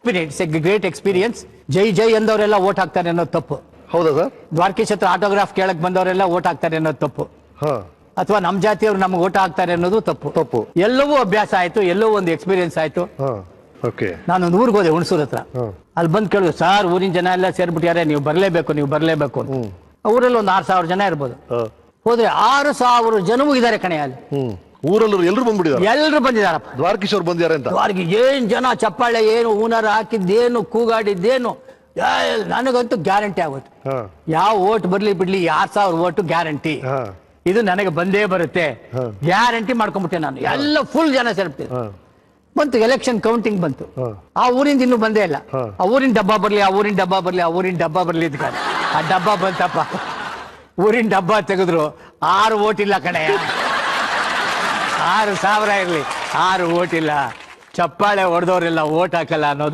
Experience, great experience. ಜೈ ಜೈ ಎಂದವರೆಲ್ಲ ಓಟ್ ಹಾಕ್ತಾರೆ ಅನ್ನೋದು ತಪ್ಪು. ಹೌದಾ ಸರ್? ದ್ವಾರಕೀಶ್ ಹತ್ರ ಆಟೋಗ್ರಾಫ್ ಕೇಳಕ್ ಬಂದವರೆಲ್ಲ ಓಟ್ ಹಾಕ್ತಾರೆ ಅನ್ನೋದು ತಪ್ಪು. ಅಥವಾ ನಮ್ ಜಾತಿಯವರು ನಮ್ಗೆ ಓಟ್ ಹಾಕ್ತಾರೆ ಅನ್ನೋದು ತಪ್ಪು. ಎಲ್ಲವೂ ಅಭ್ಯಾಸ ಆಯ್ತು, ಎಲ್ಲವೂ ಒಂದು ಎಕ್ಸ್ಪೀರಿಯನ್ಸ್ ಆಯ್ತು. ನಾನೊಂದು ಊರಿಗೆ ಹೋದೆ, ಹುಣಸೂರ್ ಹತ್ರ. ಅಲ್ಲಿ ಬಂದು ಕೇಳಿದ್ರು, ಸರ್ ಊರಿನ ಜನ ಎಲ್ಲ ಸೇರ್ಬಿಟ್ಟಿದ್ದಾರೆ, ನೀವು ಬರ್ಲೇಬೇಕು ಅಂತ. ಊರಲ್ಲಿ ಒಂದು 6,000 ಜನ ಇರ್ಬೋದು. ಹೋದ್ರೆ 6,000 ಜನವೂ ಇದಾರೆ ಕಣೆ ಅಲ್ಲಿ. ಊರಲ್ಲಿ ಎಲ್ಲರೂ ಬಂದ್ಬಿಟ್ಟಿದ್ದಾರೆ. ಎಲ್ಲರೂ ಬಂದಿದಾರಪ್ಪ. ದ್ವಾರಕೀಶ್ ಅವ್ರು ಬಂದಿದ್ದಾರೆ ಅಂತ. ಏನ್ ಜನ, ಚಪ್ಪಾಳೆ ಏನು, ಹೂನಾರ ಹಾಕಿದ್ದೇನು, ಕೂಗಾಡಿದ್ದೇನು, ನನಗಂತೂ ಗ್ಯಾರಂಟಿ ಆಗುತ್ತೆ. ಯಾವ ಓಟ್ ಬರ್ಲಿ ಬಿಡ್ಲಿ 6,000 ಓಟು ಗ್ಯಾರಂಟಿ. ಇದು ನನಗೆ ಬಂದೇ ಬರುತ್ತೆ, ಗ್ಯಾರಂಟಿ ಮಾಡ್ಕೊಂಡ್ಬಿಟ್ಟೆ ನಾನು. ಎಲ್ಲ ಫುಲ್ ಜನ ಸೇರ್ಬಿಟ್ಟಿದೆ. ಬಂತು ಎಲೆಕ್ಷನ್ ಕೌಂಟಿಂಗ್ ಬಂತು. ಆ ಊರಿಂದ ಇನ್ನೂ ಬಂದೇ ಇಲ್ಲ. ಆ ಊರಿನ ಡಬ್ಬ ಬರ್ಲಿ, ಆ ಊರಿನ ಡಬ್ಬ ಬರ್ಲಿ, ಆ ಊರಿನ ಡಬ್ಬ ಬರ್ಲಿ ಅಂತ. ಆ ಡಬ್ಬ ಬಂತಪ್ಪ. ಊರಿನ ಡಬ್ಬ ತೆಗೆದ್ರು 6 ಓಟ್ ಇಲ್ಲ ಕಣೆ. 6,000 ಇರ್ಲಿ, 6 ಓಟ್ ಇಲ್ಲ. ಚಪ್ಪಾಳೆ ಹೊಡೆದವ್ರೆಲ್ಲ ಓಟ್ ಹಾಕಲ್ಲ ಅನ್ನೋದು